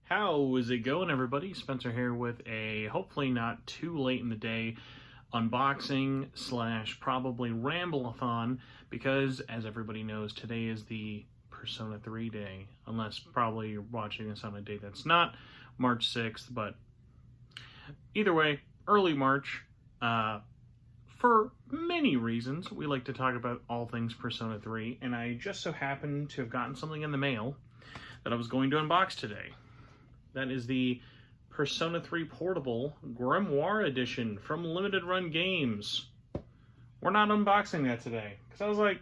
How is it going, everybody? Spencer here with a hopefully not too late in the day unboxing slash probably ramble-a-thon, because as everybody knows, today is the Persona 3 day, unless probably you're watching this on a day that's not March 6th, but either way, early March. For many reasons, we like to talk about all things Persona 3, and I just so happened to have gotten something in the mail that I was going to unbox today. That is the Persona 3 Portable Grimoire Edition from Limited Run Games. We're not unboxing that today, because I was like,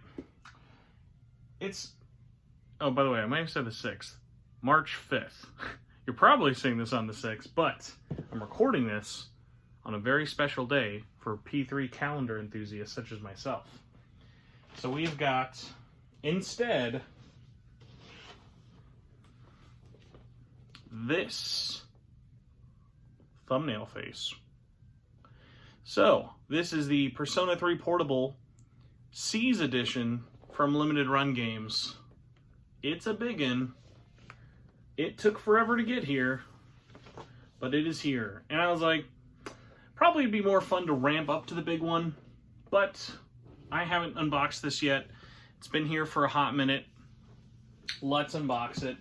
oh, by the way, I might have said the 6th. March 5th. You're probably seeing this on the 6th, but I'm recording this on a very special day for P3 calendar enthusiasts such as myself. So we've got, instead, this thumbnail face. So, this is the Persona 3 Portable S.E.E.S edition from Limited Run Games. It's a biggin. It took forever to get here, but it is here. And I was like, probably it'd be more fun to ramp up to the big one, but I haven't unboxed this yet. It's been here for a hot minute. Let's unbox it.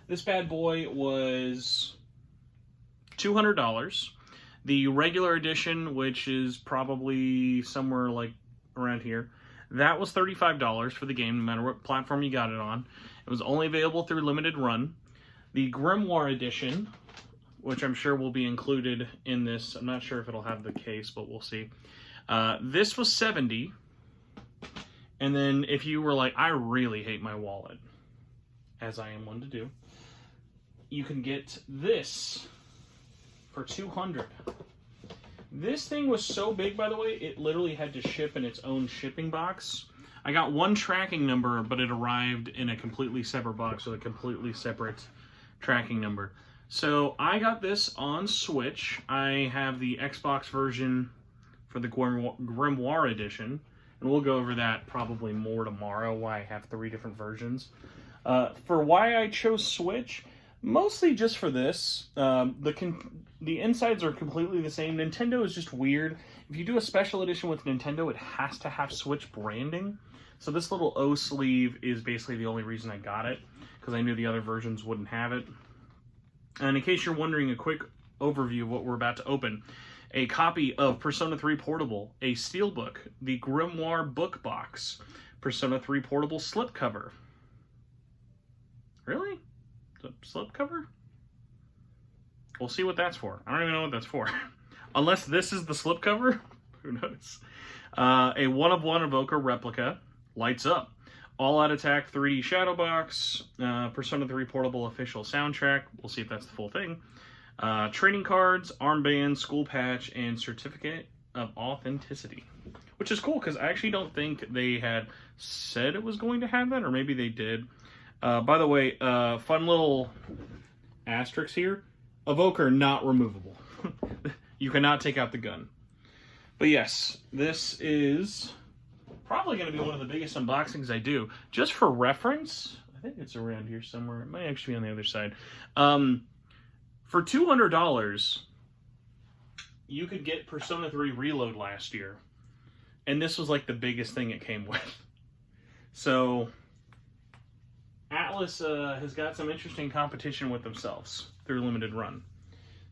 This bad boy was $200. The regular edition, which is probably somewhere like around here, that was $35 for the game, no matter what platform you got it on. It was only available through Limited Run. The Grimoire edition, which I'm sure will be included in this, I'm not sure if it'll have the case, but we'll see. This was $70. And then if you were like, I really hate my wallet, as I am one to do, you can get this for $200. This thing was so big, by the way, it literally had to ship in its own shipping box. I got one tracking number, but it arrived in a completely separate box with a completely separate tracking number. So I got this on Switch. I have the Xbox version for the Grimoire edition, and we'll go over that probably more tomorrow, why I have 3 different versions. For why I chose Switch, mostly just for this. The insides are completely the same. Nintendo is just weird. If you do a special edition with Nintendo, it has to have Switch branding. So this little O sleeve is basically the only reason I got it, because I knew the other versions wouldn't have it. And in case you're wondering, a quick overview of what we're about to open. A copy of Persona 3 Portable, a Steelbook, the Grimoire book box, Persona 3 Portable slipcover. Really? The slipcover? We'll see what that's for. I don't even know what that's for. Unless this is the slipcover? Who knows? A one-of-one Evoker replica. Lights up. All Out Attack 3D Shadow Box. Persona 3 Portable official soundtrack. We'll see if that's the full thing. Trading cards, armband, school patch, and certificate of authenticity. Which is cool, because I actually don't think they had said it was going to have that, or maybe they did. By the way, fun little asterisk here. Evoker not removable. You cannot take out the gun. But yes, this is probably going to be one of the biggest unboxings I do. Just for reference, I think it's around here somewhere. It might actually be on the other side. For $200, you could get Persona 3 Reload last year. And this was like the biggest thing it came with. So Atlas has got some interesting competition with themselves through Limited Run.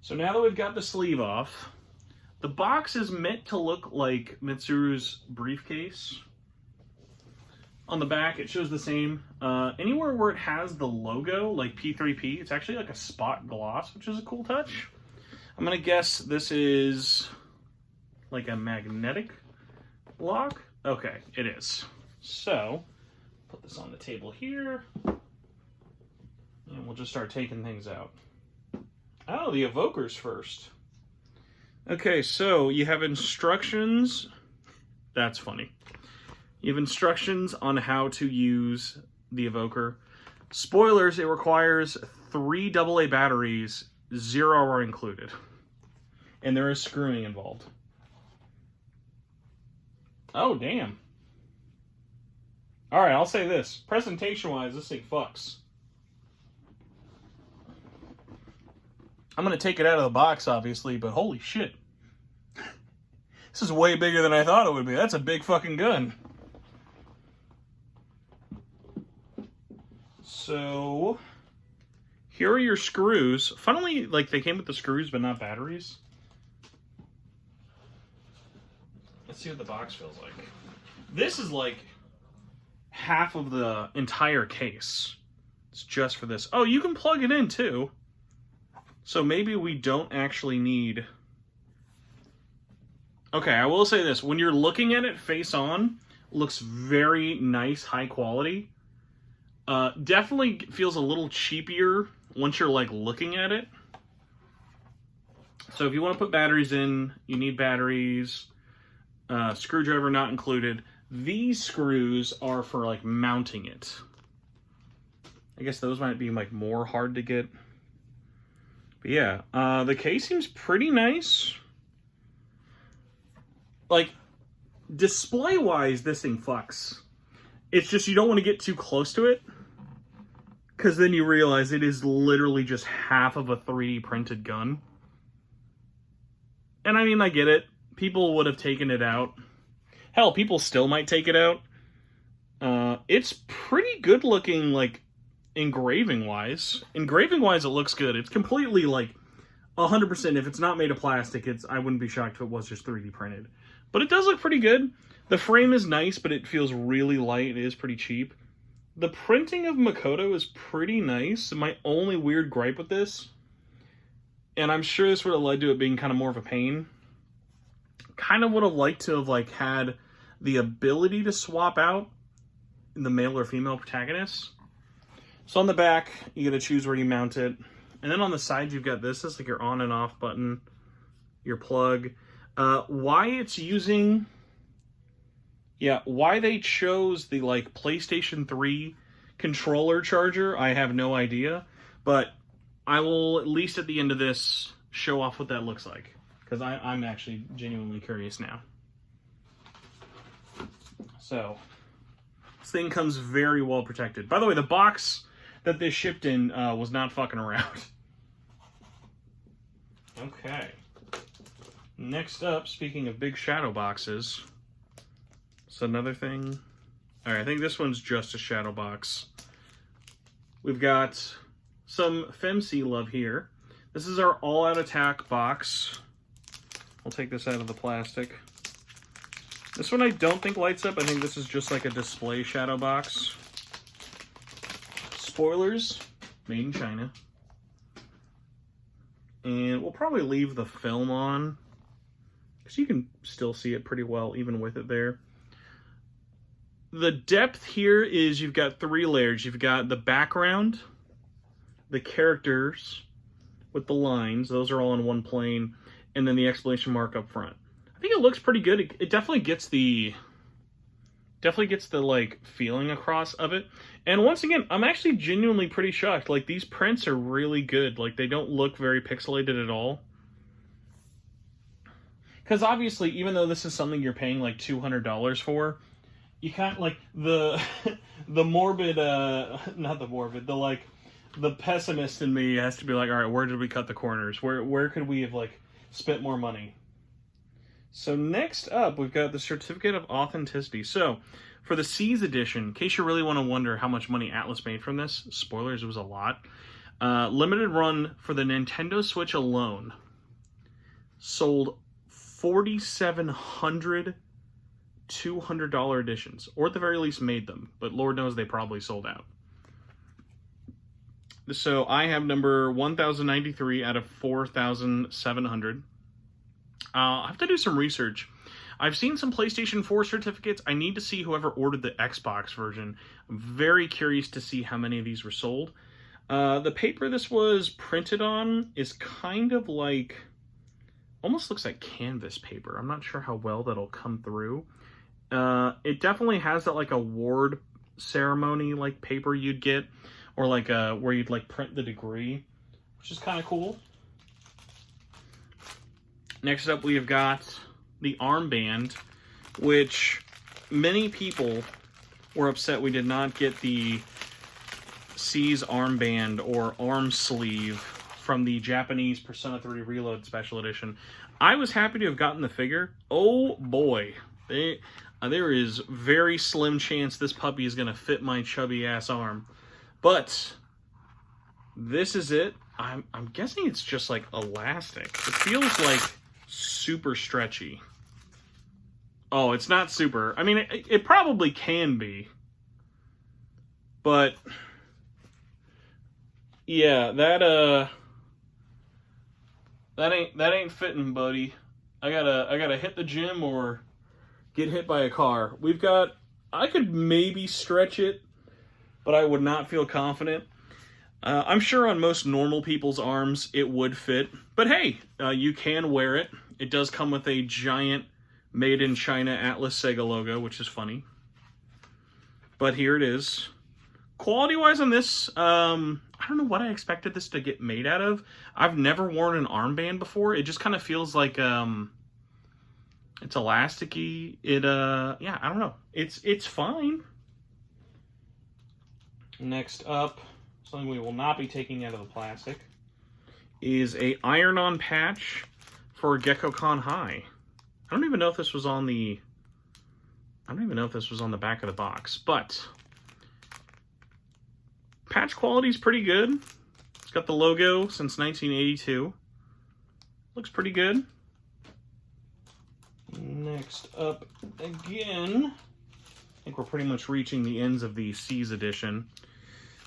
So now that we've got the sleeve off, the box is meant to look like Mitsuru's briefcase. On the back, it shows the same. Anywhere where it has the logo, like P3P, it's actually like a spot gloss, which is a cool touch. I'm going to guess this is like a magnetic lock. Okay, it is. So put this on the table here, and we'll just start taking things out. Oh, the Evokers first. Okay, so you have instructions. That's funny. You have instructions on how to use the Evoker. Spoilers, it requires 3 AA batteries, 0 are included. And there is screwing involved. Oh, damn. Alright, I'll say this. Presentation-wise, this thing fucks. I'm going to take it out of the box, obviously, but holy shit. This is way bigger than I thought it would be. That's a big fucking gun. So, here are your screws. Funnily, like, they came with the screws, but not batteries. Let's see what the box feels like. This is like half of the entire case. It's just for this. Oh, you can plug it in too. So maybe we don't actually need... Okay, I will say this. When you're looking at it face on, looks very nice, high quality. Definitely feels a little cheaper once you're like looking at it. So if you want to put batteries in, you need batteries. Screwdriver not included. These screws are for like mounting it. I guess those might be like more hard to get. But yeah, the case seems pretty nice. Like, display-wise, this thing fucks. It's just you don't want to get too close to it, because then you realize it is literally just half of a 3D printed gun. And I mean, I get it. People would have taken it out. Hell, people still might take it out. It's pretty good looking, like, engraving-wise. Engraving-wise, it looks good. It's completely, like, 100%. If it's not made of plastic, I wouldn't be shocked if it was just 3D printed. But it does look pretty good. The frame is nice, but it feels really light. It is pretty cheap. The printing of Makoto is pretty nice. My only weird gripe with this, and I'm sure this would have led to it being kind of more of a pain, kind of would have liked to have like had the ability to swap out the male or female protagonists. So on the back, you get to choose where you mount it. And then on the side, you've got this. This is like your on and off button, your plug. Why it's using... Yeah, why they chose the, like, PlayStation 3 controller charger, I have no idea. But I will, at least at the end of this, show off what that looks like. Because I'm actually genuinely curious now. So, this thing comes very well protected. By the way, the box that this shipped in was not fucking around. Okay. Next up, speaking of big shadow boxes, it's another thing. All right, I think this one's just a shadow box. We've got some Femc love here. This is our all-out attack box. I'll take this out of the plastic. This one I don't think lights up. I think this is just like a display shadow box. Spoilers, made in China. And we'll probably leave the film on, because you can still see it pretty well even with it there. The depth here is you've got 3 layers. You've got the background, the characters with the lines. Those are all in one plane. And then the exclamation mark up front. I think it looks pretty good. It definitely gets the like feeling across of it. And once again, I'm actually genuinely pretty shocked. Like, these prints are really good. Like, they don't look very pixelated at all. Because obviously, even though this is something you're paying like $200 for, you can't, like, the morbid, not the morbid, the pessimist in me has to be like, all right, where did we cut the corners? Where could we have, like, spent more money? So next up, we've got the Certificate of Authenticity. So, for the S.E.E.S edition, in case you really want to wonder how much money Atlas made from this, spoilers, it was a lot. Limited run for the Nintendo Switch alone sold 4,700 $200 editions, or at the very least made them, but Lord knows they probably sold out. So I have number 1093 out of 4,700. I'll have to do some research. I've seen some PlayStation 4 certificates. I need to see whoever ordered the Xbox version. I'm very curious to see how many of these were sold. The paper this was printed on is kind of like, almost looks like canvas paper. I'm not sure how well that'll come through. It definitely has that like award ceremony like paper you'd get, or like where you'd like print the degree, which is kind of cool. Next up, we have got the armband, which many people were upset we did not get the S.E.E.S armband or arm sleeve from the Japanese Persona 3 Reload Special Edition. I was happy to have gotten the figure. Oh boy, there is very slim chance this puppy is going to fit my chubby ass arm. But this is it. I'm guessing it's just like elastic. It feels like super stretchy. Oh, it's not super. I mean, it probably can be. But yeah, that ain't fitting, buddy. I gotta hit the gym or get hit by a car. I could maybe stretch it, but I would not feel confident. I'm sure on most normal people's arms it would fit, but hey, you can wear it. It does come with a giant Made in China Atlas Sega logo, which is funny. But here it is. Quality-wise on this, I don't know what I expected this to get made out of. I've never worn an armband before. It just kind of feels like, it's elasticy. Yeah, I don't know. It's fine. Next up, something we will not be taking out of the plastic, is a iron-on patch for Gekkoukan High. I don't even know if this was on the back of the box, but patch quality is pretty good. It's got the logo since 1982. Looks pretty good. Next up, again, I think we're pretty much reaching the ends of the S.E.E.S edition.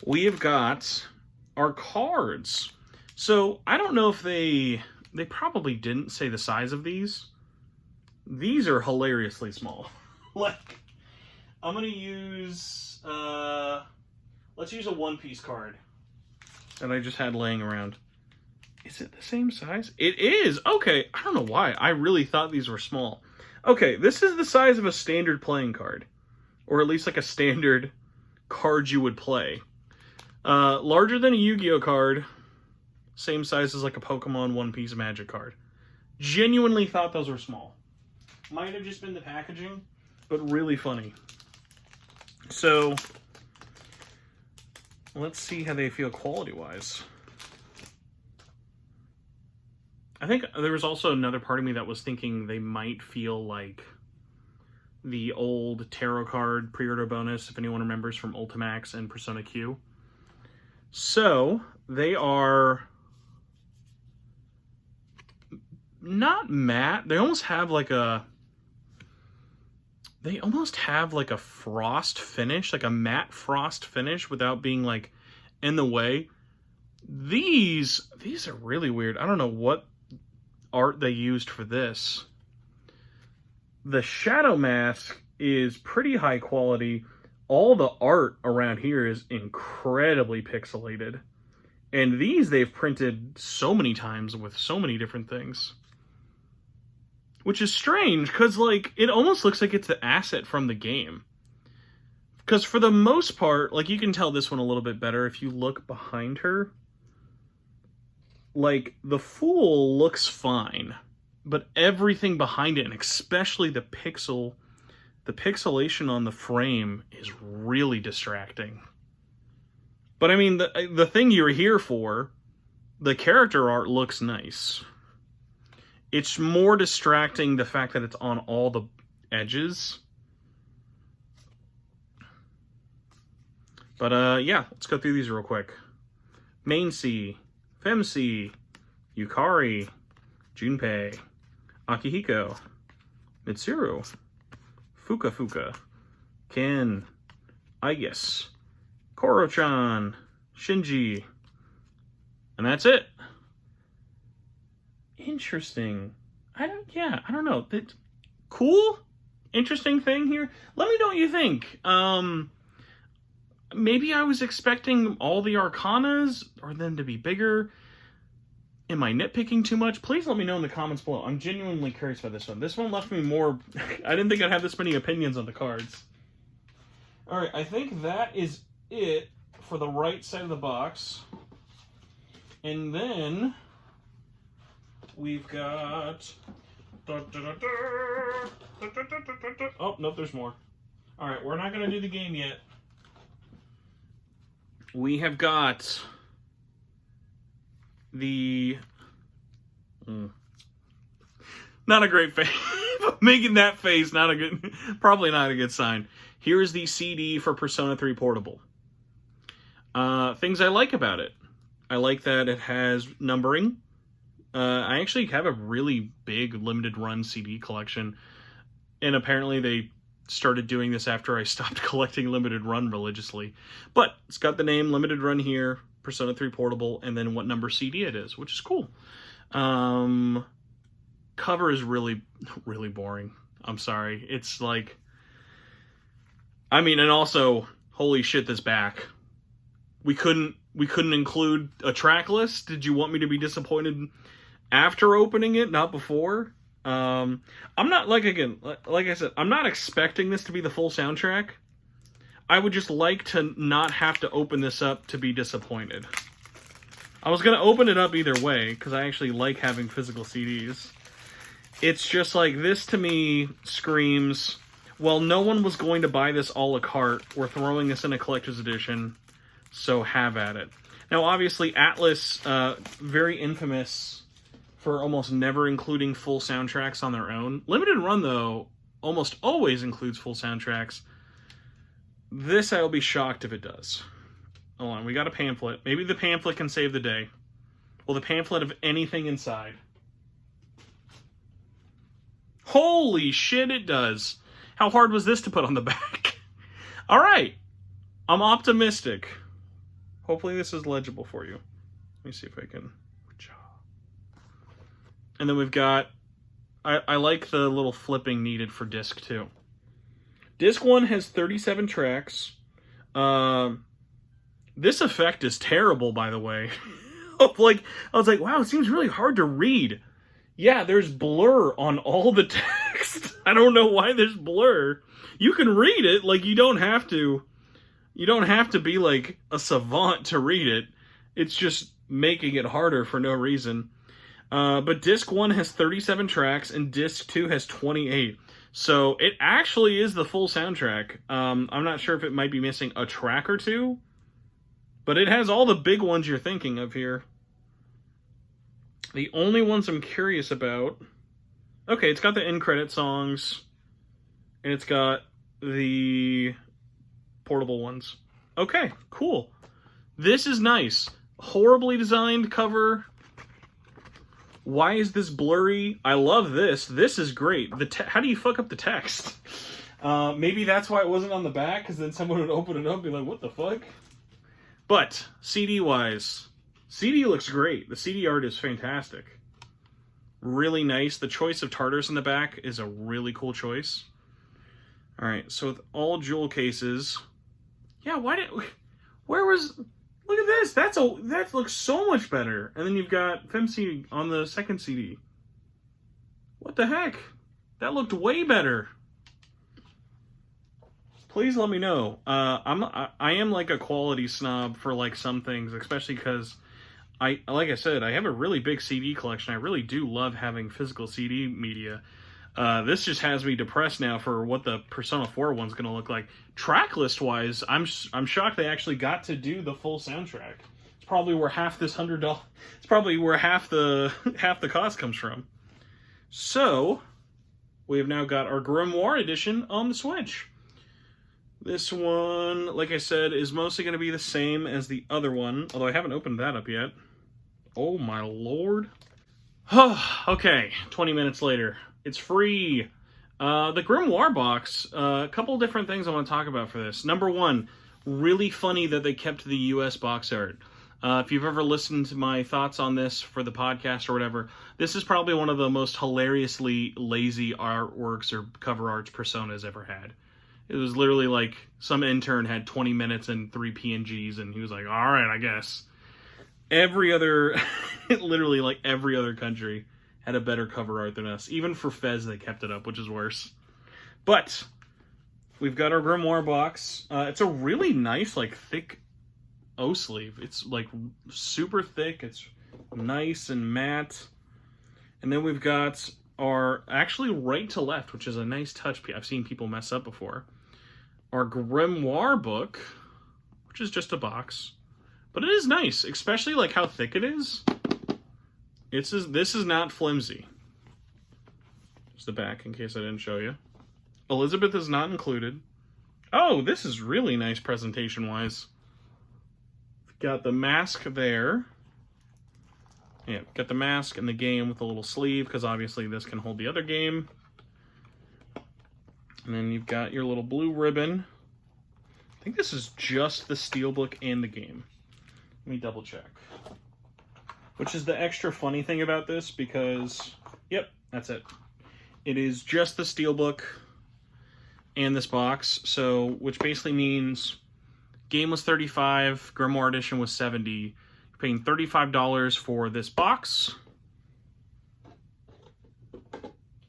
We have got our cards. So I don't know if they probably didn't say the size of these. These are hilariously small. Like, I'm gonna use, let's use a one-piece card that I just had laying around. Is it the same size? It is! Okay, I don't know why. I really thought these were small. Okay, this is the size of a standard playing card. Or at least like a standard card you would play. Larger than a Yu-Gi-Oh card. Same size as like a Pokemon one-piece Magic card. Genuinely thought those were small. Might have just been the packaging, but really funny. So, let's see how they feel quality-wise. I think there was also another part of me that was thinking they might feel like the old tarot card pre-order bonus, if anyone remembers, from Ultimax and Persona Q. So, they are not matte. They almost have like a frost finish, like a matte frost finish without being like in the way. These are really weird. I don't know what art they used for this. The shadow mask is pretty high quality. All the art around here is incredibly pixelated. And these they've printed so many times with so many different things. Which is strange, because, like, it almost looks like it's the asset from the game. Because for the most part, like, you can tell this one a little bit better if you look behind her. Like, the Fool looks fine. But everything behind it, and especially the pixelation on the frame is really distracting. But, I mean, the thing you're here for, the character art looks nice. It's more distracting the fact that it's on all the edges. But, yeah, let's go through these real quick. Main C, Fem C, Yukari, Junpei, Akihiko, Mitsuru, Fuka, Ken, Aigis, Koro-chan, Shinji, and that's it. Interesting. I don't know. Cool? Interesting thing here. Let me know what you think. Maybe I was expecting all the Arcanas or them to be bigger. Am I nitpicking too much? Please let me know in the comments below. I'm genuinely curious about this one. This one left me more... I didn't think I'd have this many opinions on the cards. Alright, I think that is it for the right side of the box. And then... we've got... Oh, nope, there's more. Alright, we're not going to do the game yet. We have got the... Not a great face. Making that face, probably not a good sign. Here's the CD for Persona 3 Portable. Things I like about it. I like that it has numbering. I actually have a really big limited run CD collection, and apparently they started doing this after I stopped collecting limited run religiously. But it's got the name limited run here, Persona 3 Portable, and then what number CD it is, which is cool. Cover is really, really boring. I'm sorry. It's like, I mean, and also, holy shit, this back. We couldn't include a track list. Did you want me to be disappointed after opening it, not before? I'm not, like I said, I'm not expecting this to be the full soundtrack. I would just like to not have to open this up to be disappointed. I was going to open it up either way, because I actually like having physical CDs. It's just like, this to me screams, well, no one was going to buy this a la carte. We're throwing this in a collector's edition, so have at it. Now, obviously, Atlas, very infamous for almost never including full soundtracks on their own. Limited Run, though, almost always includes full soundtracks. This, I'll be shocked if it does. Hold on, we got a pamphlet. Maybe the pamphlet can save the day. Well, the pamphlet of anything inside. Holy shit, it does. How hard was this to put on the back? All right. I'm optimistic. Hopefully this is legible for you. Let me see if I can... And then we've got... I like the little flipping needed for disc 2. Disc 1 has 37 tracks. This effect is terrible, by the way. I was like, wow, it seems really hard to read. Yeah, there's blur on all the text. I don't know why there's blur. You can read it, like, you don't have to be like a savant to read it. It's just making it harder for no reason. But disc 1 has 37 tracks and disc 2 has 28. So it actually is the full soundtrack. I'm not sure if it might be missing a track or two, but it has all the big ones you're thinking of here. The only ones I'm curious about... Okay, it's got the end credit songs, and it's got the portable ones. Okay, cool. This is nice. Horribly designed cover. Why is this blurry? I love this. This is great. How do you fuck up the text? Maybe that's why it wasn't on the back, because then someone would open it up and be like, what the fuck? But, CD-wise, CD looks great. The CD art is fantastic. Really nice. The choice of Tartarus in the back is a really cool choice. Alright, so with all jewel cases... Yeah, where was... Look at this! That looks so much better! And then you've got FemC on the second CD. What the heck? That looked way better! Please let me know. I am like a quality snob for like some things, especially because like I said, I have a really big CD collection. I really do love having physical CD media. This just has me depressed now for what the Persona 4 one's going to look like. Track list wise, I'm shocked they actually got to do the full soundtrack. It's probably where half this $100. It's probably where half the cost comes from. So we have now got our Grimoire edition on the Switch. This one, like I said, is mostly going to be the same as the other one, although I haven't opened that up yet. Oh my lord. Okay, 20 minutes later. It's free. The Grimoire box, a couple different things I want to talk about for this. Number one, really funny that they kept the US box art. If you've ever listened to my thoughts on this for the podcast or whatever, this is probably one of the most hilariously lazy artworks or cover arts Persona's ever had. It was literally like some intern had 20 minutes and 3 PNGs, and he was like, all right, I guess. Literally like every other country had a better cover art than us. Even for Fez, they kept it up, which is worse. But we've got our Grimoire box. It's a really nice, like, thick O-sleeve. It's, like, super thick. It's nice and matte. And then we've got our, actually right to left, which is a nice touch. I've seen people mess up before. Our Grimoire book, which is just a box. But it is nice, especially, like, how thick it is. This is not flimsy. It's the back, in case I didn't show you. Elizabeth is not included. Oh, this is really nice presentation-wise. Got the mask there. Yeah, got the mask and the game with a little sleeve, because obviously this can hold the other game. And then you've got your little blue ribbon. I think this is just the Steelbook and the game. Let me double check. Which is the extra funny thing about this, because, yep, that's it. It is just the Steelbook and this box, so, which basically means game was $35, Grimoire Edition was $70. You're paying $35 for this box.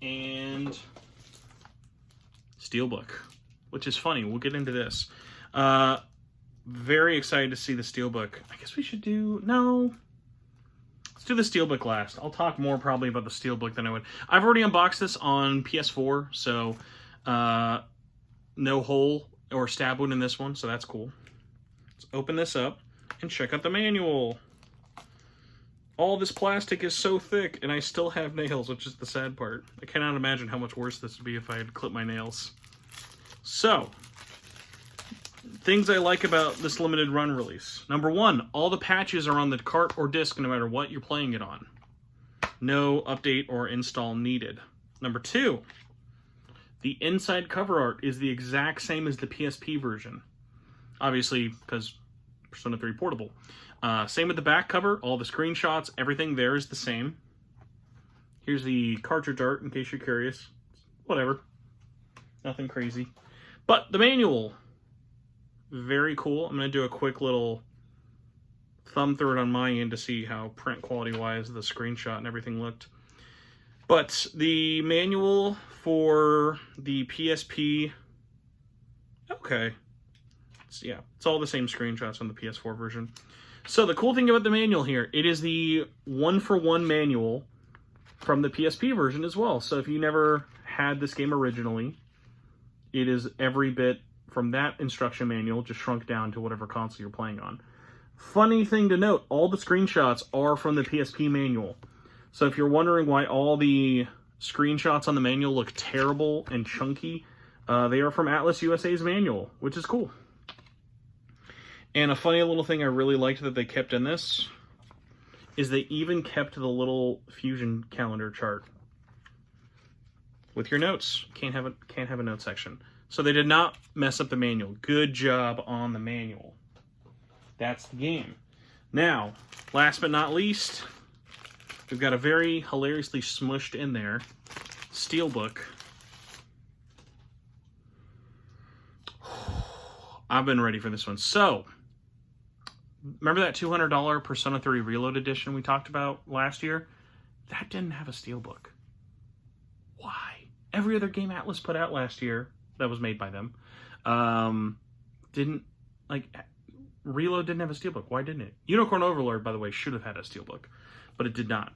And Steelbook, which is funny. We'll get into this. Very excited to see the Steelbook. I guess we should do... No. Let's do the Steelbook last. I'll talk more probably about the Steelbook than I would. I've already unboxed this on PS4, so no hole or stab wound in this one, so that's cool. Let's open this up and check out the manual. All this plastic is so thick, and I still have nails, which is the sad part. I cannot imagine how much worse this would be if I had clipped my nails. So, things I like about this limited run release. Number one, all the patches are on the cart or disc no matter what you're playing it on. No update or install needed. Number two, the inside cover art is the exact same as the PSP version. Obviously, because Persona 3 Portable. Same with the back cover, all the screenshots, everything there is the same. Here's the cartridge art, in case you're curious. Whatever. Nothing crazy. But the manual, very cool. I'm going to do a quick little thumb through it on my end to see how print quality-wise the screenshot and everything looked. But the manual for the PSP, okay. Yeah, it's all the same screenshots on the PS4 version. So the cool thing about the manual here, it is the one-for-one manual from the PSP version as well. So if you never had this game originally, it is every bit from that instruction manual, just shrunk down to whatever console you're playing on. Funny thing to note, all the screenshots are from the PSP manual. So if you're wondering why all the screenshots on the manual look terrible and chunky, they are from Atlas USA's manual, which is cool. And a funny little thing I really liked that they kept in this is they even kept the little Fusion calendar chart with your notes. Can't have a note section. So they did not mess up the manual. Good job on the manual. That's the game. Now, last but not least, we've got a very hilariously smushed in there Steelbook. I've been ready for this one. So, remember that $200 Persona 3 Reload Edition we talked about last year? That didn't have a Steelbook. Why? Every other game Atlas put out last year that was made by them Reload didn't have a Steelbook. Why didn't it? Unicorn Overlord, by the way, should have had a Steelbook, but it did not.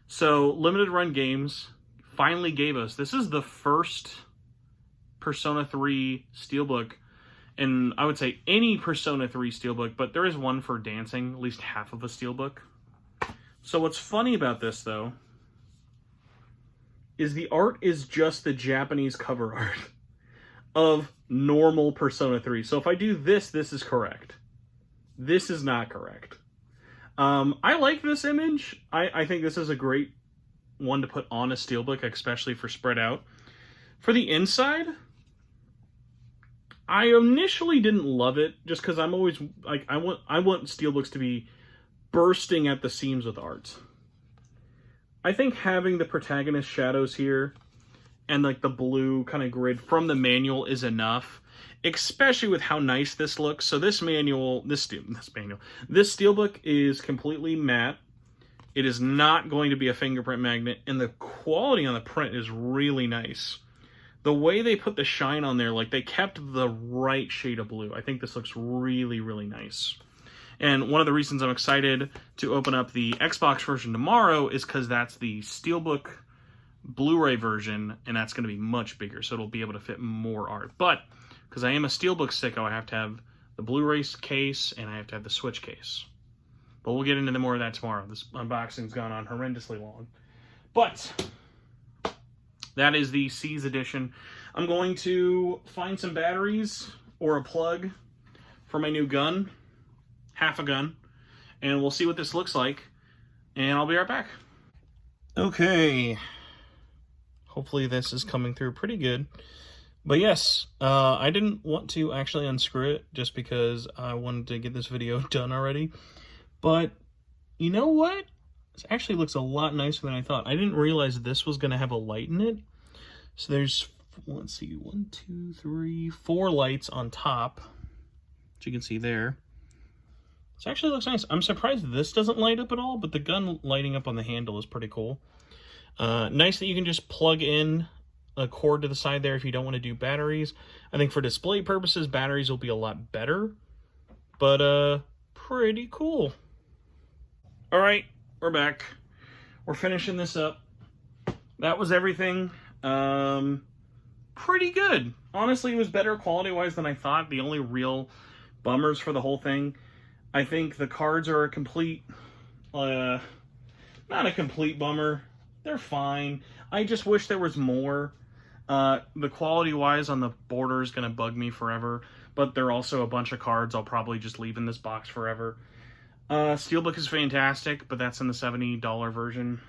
So Limited Run Games finally gave us, this is the first Persona 3 Steelbook, and I would say any Persona 3 Steelbook, but there is one for dancing, at least half of a Steelbook. So what's funny about this, though, is the art is just the Japanese cover art of normal Persona 3. So if I do this, this is correct. This is not correct. I like this image. I think this is a great one to put on a Steelbook, especially for spread out. For the inside, I initially didn't love it, just because I'm always like I want Steelbooks to be bursting at the seams with art. I think having the protagonist shadows here and like the blue kind of grid from the manual is enough, especially with how nice this looks. So this Steelbook is completely matte. It is not going to be a fingerprint magnet, and the quality on the print is really nice. The way they put the shine on there, like they kept the right shade of blue. I think this looks really, really nice. And one of the reasons I'm excited to open up the Xbox version tomorrow is because that's the Steelbook Blu-ray version, and that's going to be much bigger, so it'll be able to fit more art. But because I am a Steelbook sicko, I have to have the Blu-ray case, and I have to have the Switch case. But we'll get into more of that tomorrow. This unboxing's gone on horrendously long. But that is the S.E.E.S edition. I'm going to find some batteries or a plug for my new gun, half a gun, and we'll see what this looks like, and I'll be right back. Okay, hopefully this is coming through pretty good. But yes, I didn't want to actually unscrew it just because I wanted to get this video done already. But you know what? This actually looks a lot nicer than I thought. I didn't realize this was going to have a light in it. So there's, let's see, 1, 2, 3, 4 lights on top, which you can see there. This actually looks nice. I'm surprised this doesn't light up at all, but the gun lighting up on the handle is pretty cool. Nice that you can just plug in a cord to the side there if you don't want to do batteries. I think for display purposes, batteries will be a lot better, but pretty cool. All right, we're back. We're finishing this up. That was everything. Pretty good. Honestly, it was better quality-wise than I thought. The only real bummers for the whole thing, I think the cards are a complete, not a complete bummer. They're fine. I just wish there was more. The quality-wise on the border is going to bug me forever, but they're also a bunch of cards I'll probably just leave in this box forever. Steelbook is fantastic, but that's in the $70 version.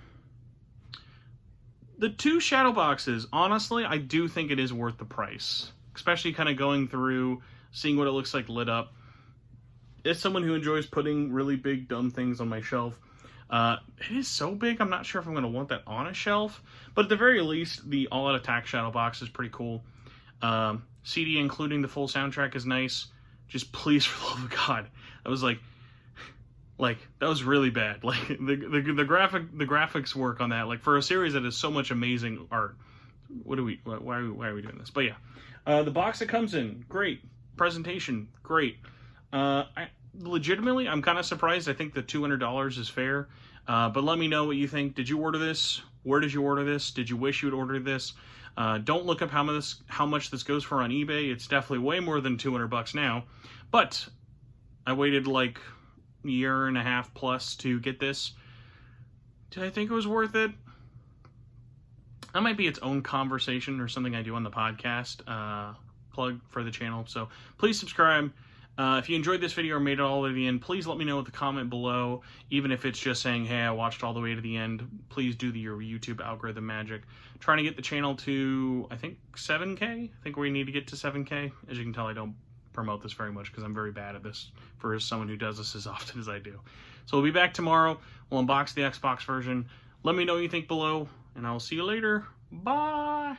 The 2 shadow boxes, honestly, I do think it is worth the price. Especially kind of going through, seeing what it looks like lit up. As someone who enjoys putting really big, dumb things on my shelf, it is so big, I'm not sure if I'm going to want that on a shelf. But at the very least, the All Out Attack shadow box is pretty cool. CD including the full soundtrack is nice. Just please, for the love of God. I was like, that was really bad. Like the graphics work on that, like for a series that is so much amazing art. Why are we doing this? But yeah, the box it comes in, great. Presentation, great. Legitimately, I'm kind of surprised. I think the $200 is fair. But let me know what you think. Did you order this? Where did you order this? Did you wish you had ordered this? Don't look up how much this goes for on eBay. It's definitely way more than $200 now. But I waited like a year and a half plus to get this. Did I think it was worth it? That might be its own conversation or something I do on the podcast. Plug for the channel. So please subscribe. If you enjoyed this video or made it all the way to the end, please let me know with the comment below. Even if it's just saying, hey, I watched all the way to the end, please do your YouTube algorithm magic. Trying to get the channel to, I think, 7K? I think we need to get to 7K. As you can tell, I don't promote this very much because I'm very bad at this for someone who does this as often as I do. So we'll be back tomorrow. We'll unbox the Xbox version. Let me know what you think below, and I'll see you later. Bye!